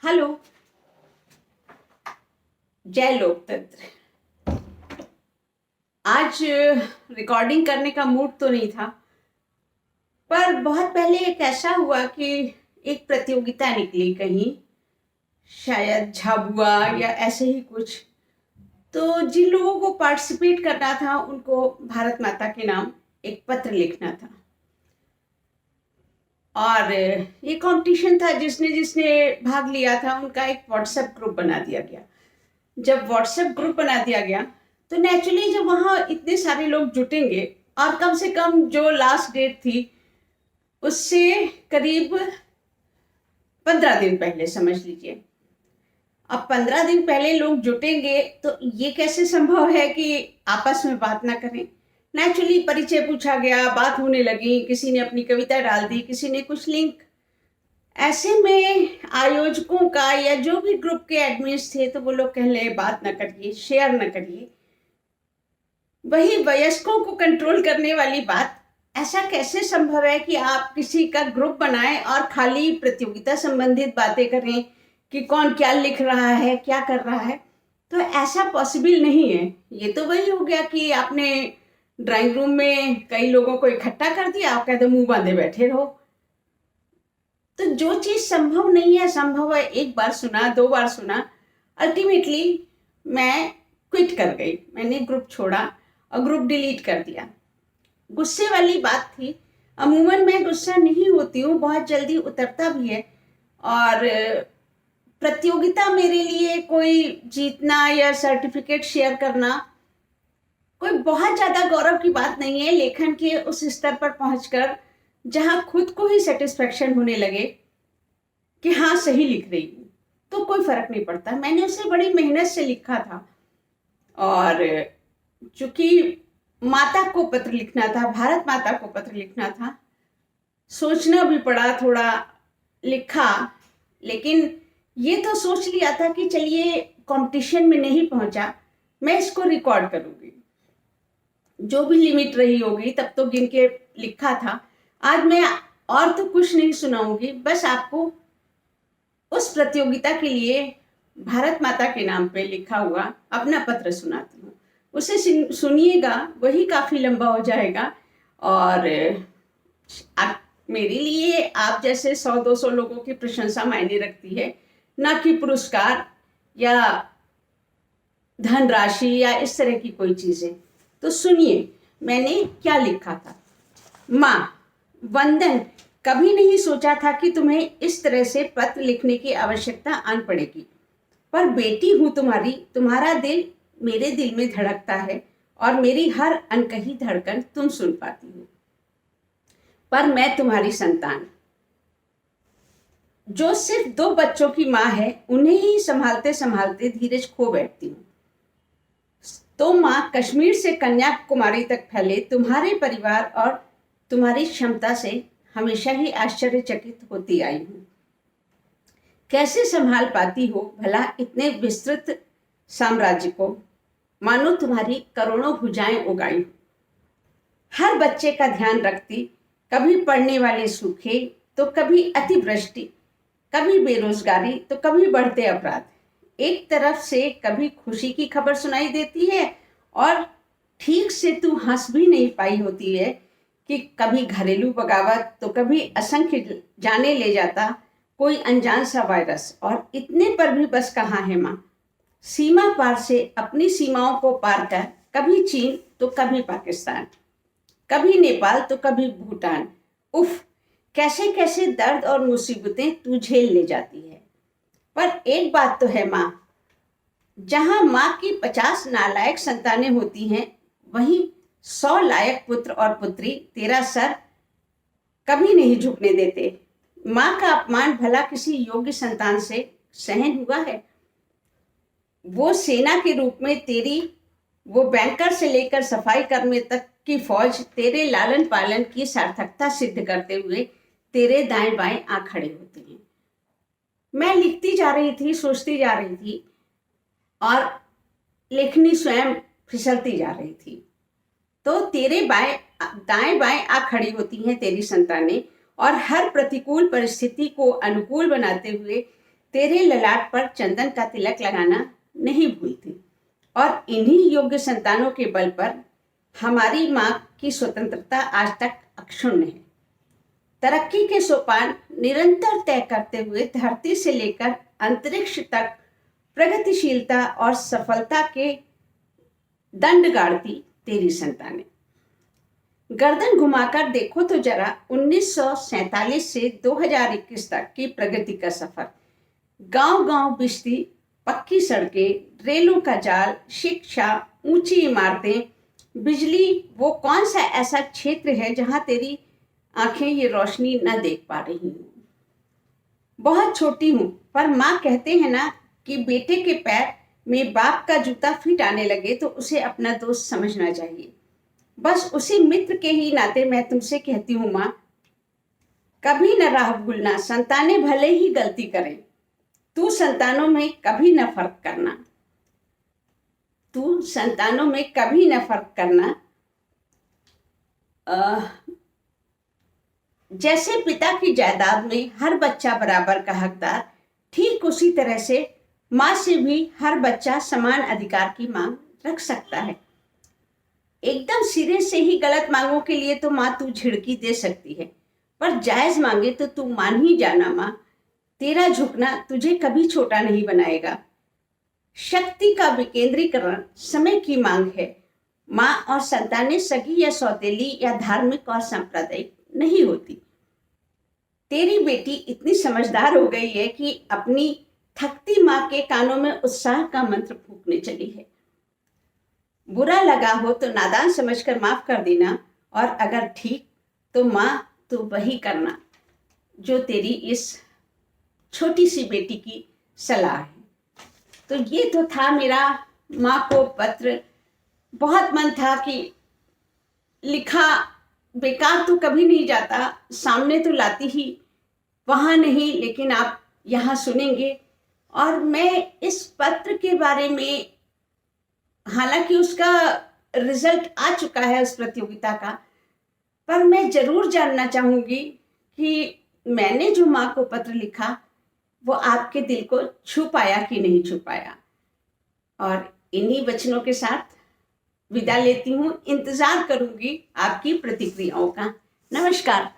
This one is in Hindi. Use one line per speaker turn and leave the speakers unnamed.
हेलो। जय लोकतंत्र। आज रिकॉर्डिंग करने का मूड तो नहीं था, पर बहुत पहले एक ऐसा हुआ कि एक प्रतियोगिता निकली कहीं, शायद झाबुआ या ऐसे ही कुछ। तो जिन लोगों को पार्टिसिपेट करना था उनको भारत माता के नाम एक पत्र लिखना था। और ये कंपटीशन था, जिसने जिसने भाग लिया था उनका एक व्हाट्सएप ग्रुप बना दिया गया। जब व्हाट्सएप ग्रुप बना दिया गया तो नेचुरली जब वहाँ इतने सारे लोग जुटेंगे, और कम से कम जो लास्ट डेट थी उससे करीब 15 दिन पहले समझ लीजिए। अब 15 दिन पहले लोग जुटेंगे तो ये कैसे संभव है कि आपस में बात ना करें। नेचुरली परिचय पूछा गया, बात होने लगी, किसी ने अपनी कविता डाल दी, किसी ने कुछ लिंक। ऐसे में आयोजकों का या जो भी ग्रुप के एडमिन्स थे तो वो लोग कहले बात ना करिए, शेयर ना करिए। वही वयस्कों को कंट्रोल करने वाली बात। ऐसा कैसे संभव है कि आप किसी का ग्रुप बनाएं और खाली प्रतियोगिता संबंधित बातें करें कि कौन क्या लिख रहा है, क्या कर रहा है। तो ऐसा पॉसिबल नहीं है। ये तो वही हो गया कि आपने ड्राइंग रूम में कई लोगों को इकट्ठा कर दिया, आप कहते मुंह बांधे बैठे रहो। तो जो चीज संभव नहीं है, संभव है एक बार सुना, 2 बार सुना, अल्टीमेटली मैं क्विट कर गई। मैंने ग्रुप छोड़ा और ग्रुप डिलीट कर दिया। गुस्से वाली बात थी। अमूमन मैं गुस्सा नहीं होती हूँ, बहुत जल्दी उतरता भी है। और प्रतियोगिता मेरे लिए कोई जीतना या सर्टिफिकेट शेयर करना कोई बहुत ज्यादा गौरव की बात नहीं है। लेखन के उस स्तर पर पहुंचकर जहां खुद को ही सेटिस्फेक्शन होने लगे कि हाँ सही लिख रही हूँ, तो कोई फर्क नहीं पड़ता। मैंने उसे बड़ी मेहनत से लिखा था, और चूंकि माता को पत्र लिखना था, भारत माता को पत्र लिखना था, सोचना भी पड़ा, थोड़ा लिखा। लेकिन ये तो सोच लिया था कि चलिए कंपटीशन में नहीं पहुंचा, मैं इसको रिकॉर्ड करूंगी, जो भी लिमिट रही होगी तब तो गिन के लिखा था। आज मैं और तो कुछ नहीं सुनाऊंगी, बस आपको उस प्रतियोगिता के लिए भारत माता के नाम पे लिखा हुआ अपना पत्र सुनाती हूँ। उसे सुनिएगा, वही काफी लंबा हो जाएगा। और आप मेरे लिए आप जैसे 100-200 लोगों की प्रशंसा मायने रखती है, ना कि पुरस्कार या धनराशि या इस तरह की कोई चीजें। तो सुनिए मैंने क्या लिखा था। माँ वंदन, कभी नहीं सोचा था कि तुम्हें इस तरह से पत्र लिखने की आवश्यकता आन पड़ेगी, पर बेटी हूं तुम्हारी, तुम्हारा दिल मेरे दिल में धड़कता है और मेरी हर अनकही धड़कन तुम सुन पाती हो। पर मैं तुम्हारी संतान, जो सिर्फ 2 बच्चों की माँ है, उन्हें ही संभालते संभालते धीरज खो बैठती हूँ। तो माँ कश्मीर से कन्याकुमारी तक फैले तुम्हारे परिवार और तुम्हारी क्षमता से हमेशा ही आश्चर्यचकित होती आई हूँ। कैसे संभाल पाती हो भला इतने विस्तृत साम्राज्य को, मानो तुम्हारी करोड़ों भुजाएं उगाई। हर बच्चे का ध्यान रखती, कभी पढ़ने वाले सूखे तो कभी अतिवृष्टि, कभी बेरोजगारी तो कभी बढ़ते अपराध। एक तरफ से कभी खुशी की खबर सुनाई देती है और ठीक से तू हंस भी नहीं पाई होती है कि कभी घरेलू बगावत तो कभी असंख्य जाने ले जाता कोई अनजान सा वायरस। और इतने पर भी बस कहाँ है माँ, सीमा पार से अपनी सीमाओं को पार कर कभी चीन तो कभी पाकिस्तान, कभी नेपाल तो कभी भूटान। उफ, कैसे कैसे दर्द और मुसीबतें तू झेल ले जाती है। पर एक बात तो है माँ, जहां माँ की 50 नालायक संतानें होती हैं, वहीं 100 लायक पुत्र और पुत्री तेरा सर कभी नहीं झुकने देते। माँ का अपमान भला किसी योग्य संतान से सहन हुआ है? वो सेना के रूप में तेरी, वो बैंकर से लेकर सफाई कर्मी तक की फौज तेरे लालन पालन की सार्थकता सिद्ध करते हुए तेरे दाएं बाएं आ खड़े होते हैं। मैं लिखती जा रही थी, सोचती जा रही थी, और लेखनी स्वयं फिसलती जा रही थी। तो तेरे दाएं बाएं आ खड़ी होती हैं तेरी संतानें, और हर प्रतिकूल परिस्थिति को अनुकूल बनाते हुए तेरे ललाट पर चंदन का तिलक लगाना नहीं भूलती। और इन्हीं योग्य संतानों के बल पर हमारी माँ की स्वतंत्रता आज तक अक्षुण्ण है। तरक्की के सोपान निरंतर तय करते हुए धरती से लेकर अंतरिक्ष तक प्रगतिशीलता और सफलता के दंड गाड़ती तेरी संतानें। गर्दन घुमाकर देखो तो जरा 1947 से 2021 तक की प्रगति का सफर। गांव-गांव बिजली, पक्की सड़कें, रेलों का जाल, शिक्षा, ऊंची इमारतें, बिजली, वो कौन सा ऐसा क्षेत्र है जहां तेरी आंखें ये रोशनी न देख पा रही हूँ। बहुत छोटी हूँ, पर माँ कहते हैं ना कि बेटे के पैर में बाप का जूता फिट आने लगे तो उसे अपना दोस्त समझना चाहिए। बस उसी मित्र के ही नाते मैं तुमसे कहती हूँ माँ, कभी न राह भूलना, संतानें भले ही गलती करें, तू संतानों में कभी न फर्क करना। तू संतानों में कभी न फर्क करना। जैसे पिता की जायदाद में हर बच्चा बराबर का हकदार, ठीक उसी तरह से माँ से भी हर बच्चा समान अधिकार की मांग रख सकता है। एकदम सिरे से ही गलत मांगों के लिए तो माँ तू झिड़की दे सकती है, पर जायज मांगे तो तू मान ही जाना माँ, तेरा झुकना तुझे कभी छोटा नहीं बनाएगा। शक्ति का विकेंद्रीकरण समय की मांग है। माँ और संतानें सगी या सौतेली या धार्मिक और सांप्रदायिक नहीं होती। तेरी बेटी इतनी समझदार हो गई है कि अपनी थकती माँ के कानों में उत्साह का मंत्र फूंकने चली है। बुरा लगा हो तो नादान समझकर माफ कर देना, और अगर ठीक तो माँ तो वही करना जो तेरी इस छोटी सी बेटी की सलाह है। तो ये तो था मेरा माँ को पत्र। बहुत मन था कि लिखा बेकार तो कभी नहीं जाता, सामने तो लाती ही, वहाँ नहीं, लेकिन आप यहाँ सुनेंगे। और मैं इस पत्र के बारे में, हालांकि उसका रिजल्ट आ चुका है उस प्रतियोगिता का, पर मैं जरूर जानना चाहूँगी कि मैंने जो माँ को पत्र लिखा वो आपके दिल को छू पाया कि नहीं छू पाया। और इन्हीं वचनों के साथ विदा लेती हूँ। इंतजार करूंगी आपकी प्रतिक्रियाओं का। नमस्कार।